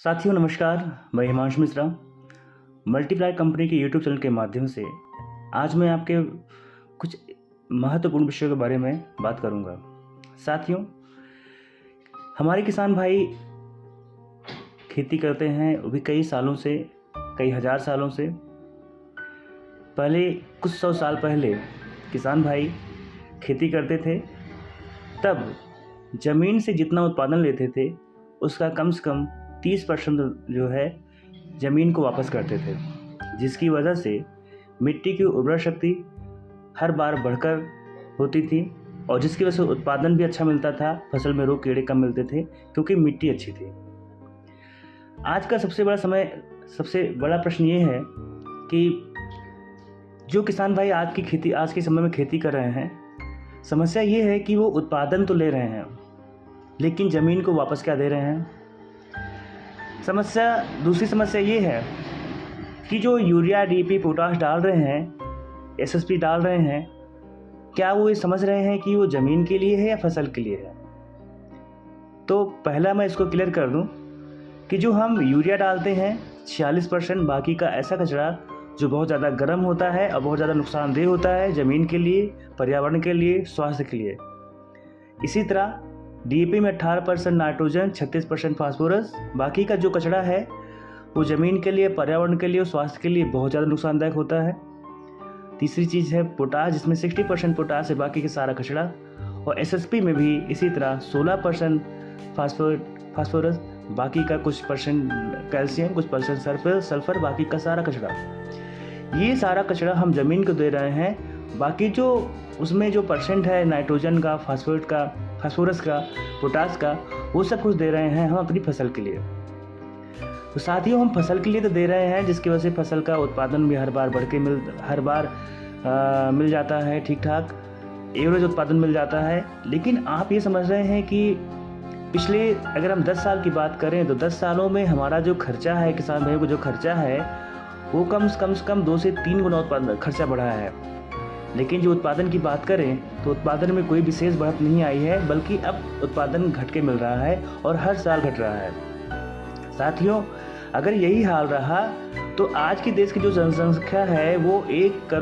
साथियों नमस्कार। मैं हिमांशु मिश्रा मल्टीप्लाई कंपनी के यूट्यूब चैनल के माध्यम से आज मैं आपके कुछ महत्वपूर्ण विषयों के बारे में बात करूंगा। साथियों, हमारे किसान भाई खेती करते हैं वो भी कई सालों से, कई हजार सालों से। पहले कुछ 100 साल पहले किसान भाई खेती करते थे, तब ज़मीन से जितना उत्पादन लेते थे उसका कम से कम 30% जो है ज़मीन को वापस करते थे, जिसकी वजह से मिट्टी की उर्वरा शक्ति हर बार बढ़कर होती थी और जिसकी वजह से उत्पादन भी अच्छा मिलता था। फसल में रोग कीड़े कम मिलते थे क्योंकि मिट्टी अच्छी थी। आज का सबसे बड़ा प्रश्न ये है कि जो किसान भाई आज के समय में खेती कर रहे हैं, समस्या ये है कि वो उत्पादन तो ले रहे हैं लेकिन ज़मीन को वापस क्या दे रहे हैं। दूसरी समस्या ये है कि जो यूरिया, डीएपी, पोटाश डाल रहे हैं, एसएसपी डाल रहे हैं, क्या वो ये समझ रहे हैं कि वो ज़मीन के लिए है या फसल के लिए है। तो पहला मैं इसको क्लियर कर दूं कि जो हम यूरिया डालते हैं 46%, बाकी का ऐसा कचरा जो बहुत ज़्यादा गर्म होता है और बहुत ज़्यादा नुकसानदेह होता है ज़मीन के लिए, पर्यावरण के लिए, स्वास्थ्य के लिए। इसी तरह डीएपी में 18% नाइट्रोजन, 36% फास्फोरस, बाकी का जो कचरा है वो ज़मीन के लिए, पर्यावरण के लिए और स्वास्थ्य के लिए बहुत ज़्यादा नुकसानदायक होता है। तीसरी चीज़ है पोटाश, जिसमें 60% पोटाश है, बाकी का सारा कचरा। और एसएसपी में भी इसी तरह 16% फास्फोरस, बाकी का कुछ परसेंट कैल्शियम, कुछ परसेंट सल्फर, बाकी का सारा कचरा। ये सारा कचरा हम ज़मीन को दे रहे हैं। बाकी जो उसमें जो परसेंट है नाइट्रोजन का, फास्फोरस का, पोटास का, वो सब कुछ दे रहे हैं हम अपनी फसल के लिए। तो साथियों, हम फसल के लिए तो दे रहे हैं जिसकी वजह से फसल का उत्पादन भी हर बार मिल जाता है, ठीक ठाक एवरेज उत्पादन मिल जाता है। लेकिन आप ये समझ रहे हैं कि पिछले अगर हम 10 साल की बात करें तो 10 सालों में हमारा जो खर्चा है, किसान भाइयों को जो खर्चा है वो कम से कम 2 से 3 गुना उत्पादन खर्चा बढ़ा है। लेकिन जो उत्पादन की बात करें तो उत्पादन में कोई विशेष बढ़त नहीं आई है, बल्कि अब उत्पादन घट के मिल रहा है और हर साल घट रहा है। साथियों, अगर यही हाल रहा तो आज के देश की जो जनसंख्या है वो 1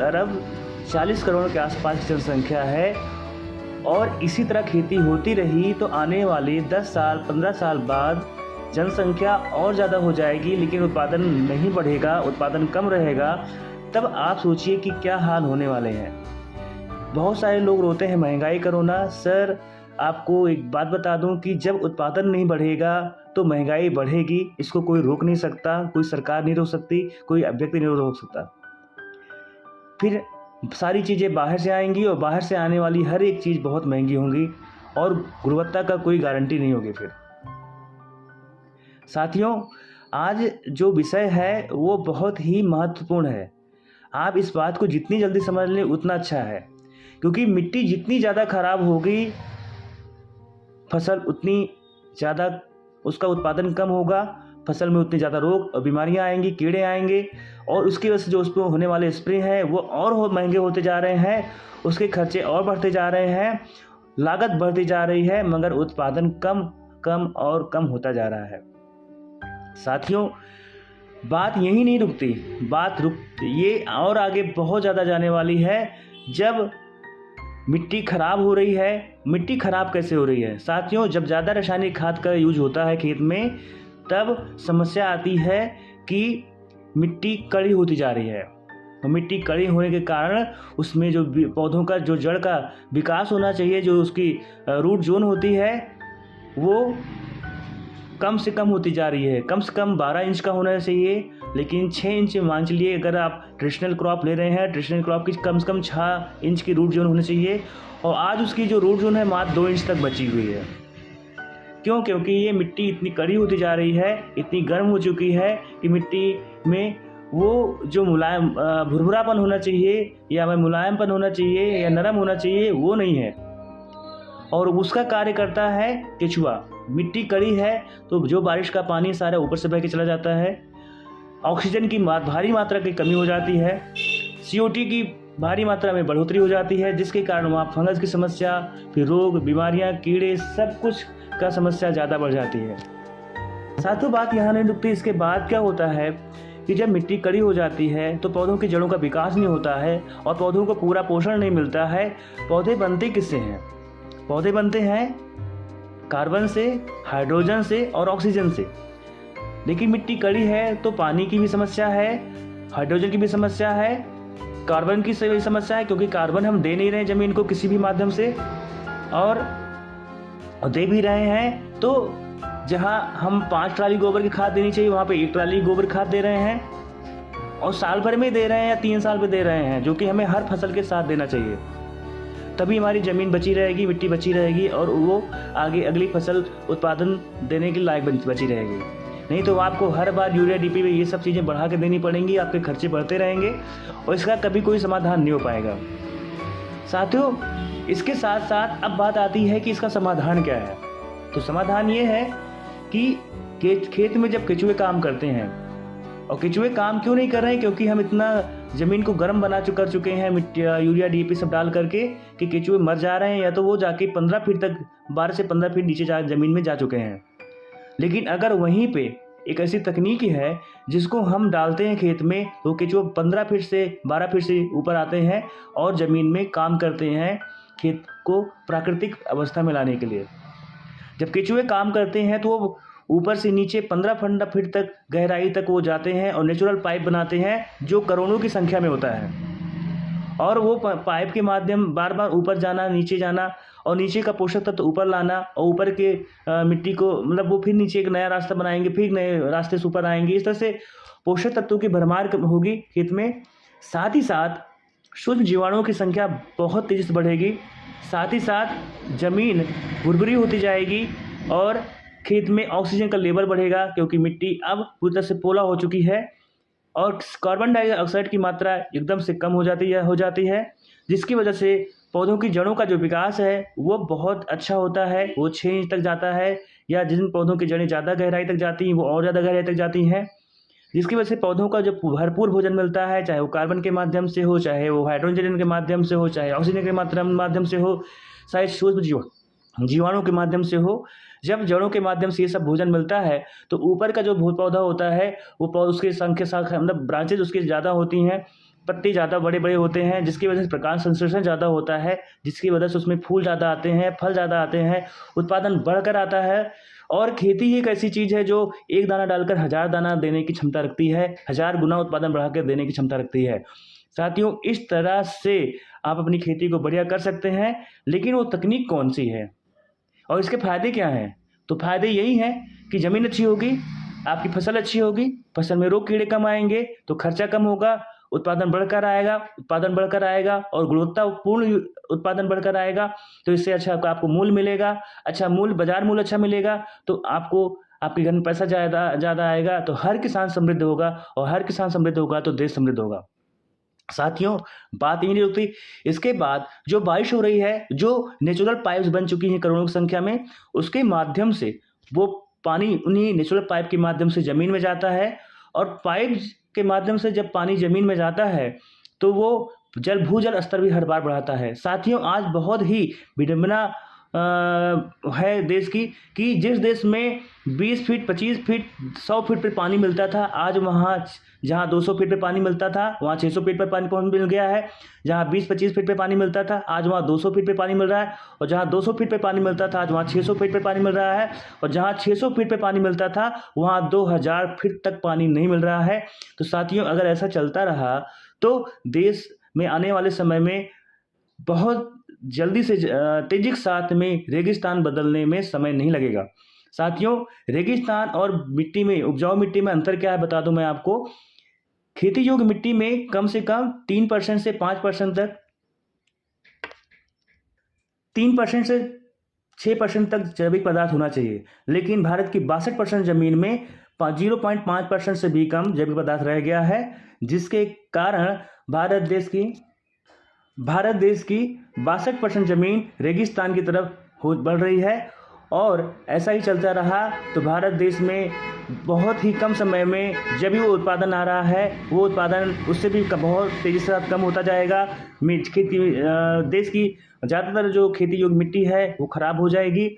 अरब 40 करोड़ के आसपास की जनसंख्या है और इसी तरह खेती होती रही तो आने वाले 10 साल 15 साल बाद जनसंख्या और ज़्यादा हो जाएगी, लेकिन उत्पादन नहीं बढ़ेगा, उत्पादन कम रहेगा। तब आप सोचिए कि क्या हाल होने वाले हैं। बहुत सारे लोग रोते हैं महंगाई करो ना। सर, आपको एक बात बता दूं कि जब उत्पादन नहीं बढ़ेगा तो महंगाई बढ़ेगी। इसको कोई रोक नहीं सकता, कोई सरकार नहीं रोक सकती, कोई व्यक्ति नहीं रोक सकता। फिर सारी चीज़ें बाहर से आएंगी और बाहर से आने वाली हर एक चीज़ बहुत महंगी होंगी और गुणवत्ता का कोई गारंटी नहीं होगी। फिर साथियों, आज जो विषय है वो बहुत ही महत्वपूर्ण है। आप इस बात को जितनी जल्दी समझ लें उतना अच्छा है, क्योंकि मिट्टी जितनी ज़्यादा खराब होगी फसल उतनी ज़्यादा उसका उत्पादन कम होगा, फसल में उतनी ज़्यादा रोग और बीमारियां आएंगी, कीड़े आएंगे और उसकी वजह से जो उस पर होने वाले स्प्रे हैं वो और महंगे होते जा रहे हैं, उसके खर्चे और बढ़ते जा रहे हैं, लागत बढ़ती जा रही है, मगर उत्पादन कम होता जा रहा है। साथियों, बात यही नहीं रुकती, ये और आगे बहुत ज़्यादा जाने वाली है। जब मिट्टी खराब हो रही है, मिट्टी खराब कैसे हो रही है साथियों? जब ज़्यादा रासायनिक खाद का यूज होता है खेत में, तब समस्या आती है कि मिट्टी कड़ी होती जा रही है। और मिट्टी कड़ी होने के कारण उसमें जो पौधों का जो जड़ का विकास होना चाहिए, जो उसकी रूट जोन होती है, वो कम से कम होती जा रही है। कम से कम 12 इंच का होना चाहिए, लेकिन 6 इंच मान चलिए। अगर आप ट्रेडिशनल क्रॉप ले रहे हैं, ट्रेडिशनल क्रॉप की कम से कम 6 इंच की रूट जोन होनी चाहिए, और आज उसकी जो रूट जोन है मात्र 2 इंच तक बची हुई है। क्यों? क्योंकि ये मिट्टी इतनी कड़ी होती जा रही है, इतनी गर्म हो चुकी है कि मिट्टी में वो जो मुलायम भुरभुरापन होना चाहिए या मुलायमपन होना चाहिए या नरम होना चाहिए, वो नहीं है। और उसका कार्य करता है केचुआ। मिट्टी कड़ी है तो जो बारिश का पानी सारा ऊपर से बह के चला जाता है, ऑक्सीजन की भारी मात्रा की कमी हो जाती है, CO2 की भारी मात्रा में बढ़ोतरी हो जाती है, जिसके कारण वहाँ फंगस की समस्या, फिर रोग, बीमारियाँ, कीड़े, सब कुछ का समस्या ज़्यादा बढ़ जाती है। साथियों बात यहाँ नहीं रुकती, इसके बाद क्या होता है कि जब मिट्टी कड़ी हो जाती है तो पौधों की जड़ों का विकास नहीं होता है और पौधों को पूरा पोषण नहीं मिलता है। पौधे बनते किससे हैं? पौधे बनते हैं कार्बन से, हाइड्रोजन से और ऑक्सीजन से। लेकिन मिट्टी कड़ी है तो पानी की भी समस्या है, हाइड्रोजन की भी समस्या है, कार्बन की भी समस्या है, क्योंकि कार्बन हम दे नहीं रहे ज़मीन को किसी भी माध्यम से, और दे भी रहे हैं तो जहाँ हम 5 ट्राली गोबर की खाद देनी चाहिए वहाँ पे 1 ट्राली गोबर खाद दे रहे हैं, और साल भर में दे रहे हैं या 3 साल पे दे रहे हैं, जो कि हमें हर फसल के साथ देना चाहिए। तभी हमारी ज़मीन बची रहेगी, मिट्टी बची रहेगी और वो आगे अगली फसल उत्पादन देने के लायक बची रहेगी। नहीं तो आपको हर बार यूरिया डीपी में ये सब चीज़ें बढ़ा के देनी पड़ेंगी, आपके खर्चे बढ़ते रहेंगे और इसका कभी कोई समाधान नहीं हो पाएगा। साथियों इसके साथ साथ अब बात आती है कि इसका समाधान क्या है। तो समाधान ये है कि खेत में जब केचुए काम करते हैं, और केचुए काम क्यों नहीं कर रहे हैं, क्योंकि हम इतना ज़मीन को गर्म बना कर चुके हैं मिट्टी यूरिया डीपी सब डाल करके कि केचुए मर जा रहे हैं, या तो वो जाके 15 फीट तक 12 से 15 फीट नीचे ज़मीन में जा चुके हैं। लेकिन अगर वहीं पे एक ऐसी तकनीक है जिसको हम डालते हैं खेत में, तो केचुए 15 फीट से 12 फीट से ऊपर आते हैं और ज़मीन में काम करते हैं खेत को प्राकृतिक अवस्था में लाने के लिए। जब केचुए काम करते हैं तो वो ऊपर से नीचे 15 फीट तक गहराई तक वो जाते हैं और नेचुरल पाइप बनाते हैं जो करोड़ों की संख्या में होता है, और वो पाइप के माध्यम बार बार ऊपर जाना, नीचे जाना और नीचे का पोषक तत्व ऊपर लाना, और ऊपर के मिट्टी को मतलब वो फिर नीचे एक नया रास्ता बनाएंगे, फिर नए रास्ते से ऊपर आएंगे। इस तरह से पोषक तत्वों की भरमार होगी खेत में। साथ ही साथ सूक्ष्म जीवाणुओं की संख्या बहुत तेज़ी से बढ़ेगी। साथ ही साथ ज़मीन भुरभुरी होती जाएगी और खेत में ऑक्सीजन का लेवल बढ़ेगा, क्योंकि मिट्टी अब पूरी तरह से पोला हो चुकी है और कार्बन डाइऑक्साइड की मात्रा एकदम से कम हो जाती है, जिसकी वजह से पौधों की जड़ों का जो विकास है वो बहुत अच्छा होता है। वो 6 इंच तक जाता है, या जिन पौधों की जड़ें ज़्यादा गहराई तक जाती हैं वो और ज़्यादा गहराई तक जाती हैं, जिसकी वजह से पौधों का जो भरपूर भोजन मिलता है, चाहे वो कार्बन के माध्यम से हो, चाहे वो हाइड्रोजन के माध्यम से हो, चाहे ऑक्सीजन के माध्यम से हो, चाहे सूक्ष्म जीवाणु के माध्यम से हो। जब जड़ों के माध्यम से ये सब भोजन मिलता है तो ऊपर का जो पौधा होता है वो उसके संख्या मतलब ब्रांचेज उसकी ज़्यादा होती हैं, पत्ते ज़्यादा बड़े बड़े होते हैं, जिसकी वजह से प्रकाश संश्लेषण ज़्यादा होता है, जिसकी वजह से उसमें फूल ज़्यादा आते हैं, फल ज़्यादा आते हैं, उत्पादन बढ़कर आता है। और खेती एक ऐसी चीज़ है जो एक दाना डालकर 1000 दाना देने की क्षमता रखती है, 1000 गुना उत्पादन बढ़ाकर देने की क्षमता रखती है। साथियों इस तरह से आप अपनी खेती को बढ़िया कर सकते हैं। लेकिन वो तकनीक कौन सी है और इसके फ़ायदे क्या हैं? तो फ़ायदे यही हैं कि ज़मीन अच्छी होगी, आपकी फसल अच्छी होगी, फसल में रोग कीड़े कम आएंगे तो खर्चा कम होगा, उत्पादन बढ़कर आएगा और गुणवत्तापूर्ण उत्पादन बढ़कर आएगा। तो इससे अच्छा आपको मूल्य मिलेगा, अच्छा मूल्य, बाजार मूल्य अच्छा मिलेगा, तो आपको आपके घर में पैसा ज़्यादा आएगा, तो हर किसान समृद्ध होगा, और हर किसान समृद्ध होगा तो देश समृद्ध होगा। साथियों बात यही नहीं रुकती, इसके बाद जो बारिश हो रही है, जो नेचुरल पाइप्स बन चुकी हैं करोड़ों की संख्या में, उसके माध्यम से वो पानी उन्हीं नेचुरल पाइप के माध्यम से ज़मीन में जाता है, और पाइप के माध्यम से जब पानी ज़मीन में जाता है तो वो भूजल स्तर भी हर बार बढ़ाता है। साथियों आज बहुत ही विडंबना है देश की कि जिस देश में 20 फीट, 25 फीट, 100 फीट पर पानी मिलता था, आज वहाँ जहाँ 200 फीट पे पानी मिलता था वहाँ 600 फीट पर पानी मिल गया है। जहाँ 20-25 फीट पे पानी मिलता था आज वहाँ 200 फीट पे पानी मिल रहा है, और जहाँ 200 फीट पे पानी मिलता था आज वहाँ 600 फीट पे पानी मिल रहा है, और जहाँ 600 फीट पे पानी मिलता था वहाँ 2000 फीट तक पानी नहीं मिल रहा है। तो साथियों अगर ऐसा चलता रहा तो देश में आने वाले समय में बहुत जल्दी से तेजी के साथ में रेगिस्तान बदलने में समय नहीं लगेगा। साथियों रेगिस्तान और मिट्टी में, उपजाऊ मिट्टी में अंतर क्या है बता दूं मैं आपको। खेती योग्य मिट्टी में कम से कम 3% से 5% तक, 3% से 6% तक जैविक पदार्थ होना चाहिए। लेकिन भारत की 62% जमीन में 0.5% से भी कम जैविक पदार्थ रह गया है, जिसके कारण भारत देश की 62% जमीन रेगिस्तान की तरफ बढ़ रही है। और ऐसा ही चलता रहा तो भारत देश में बहुत ही कम समय में जब भी वो उत्पादन आ रहा है वो उत्पादन उससे भी बहुत तेज़ी से कम होता जाएगा। देश की ज़्यादातर जो खेती योग्य मिट्टी है वो ख़राब हो जाएगी,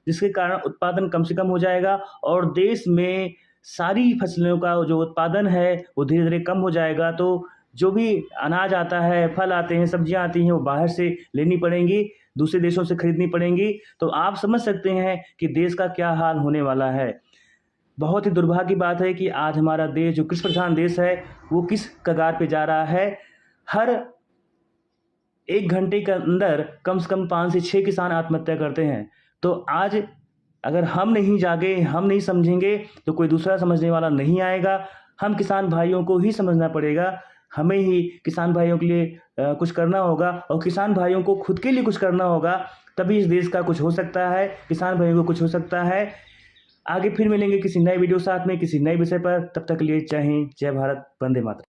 जिसके कारण उत्पादन कम से कम हो जाएगा और देश में सारी फसलों का जो उत्पादन है वो धीरे धीरे कम हो जाएगा। तो जो भी अनाज आता है, फल आते हैं, सब्जियां आती हैं, वो बाहर से लेनी पड़ेंगी, दूसरे देशों से खरीदनी पड़ेंगी। तो आप समझ सकते हैं कि देश का क्या हाल होने वाला है। बहुत ही दुर्भाग्य की बात है कि आज हमारा देश जो कृषि प्रधान देश है वो किस कगार पे जा रहा है। हर 1 घंटे के अंदर कम से कम 5 से 6 किसान आत्महत्या करते हैं। तो आज अगर हम नहीं जागे, हम नहीं समझेंगे तो कोई दूसरा समझने वाला नहीं आएगा। हम किसान भाइयों को ही समझना पड़ेगा। हमें ही किसान भाइयों के लिए कुछ करना होगा और किसान भाइयों को खुद के लिए कुछ करना होगा, तभी इस देश का कुछ हो सकता है, किसान भाइयों को कुछ हो सकता है। आगे फिर मिलेंगे किसी नए वीडियो साथ में, किसी नए विषय पर। तब तक के लिए जय हिंद, जय भारत, वंदे मातरम।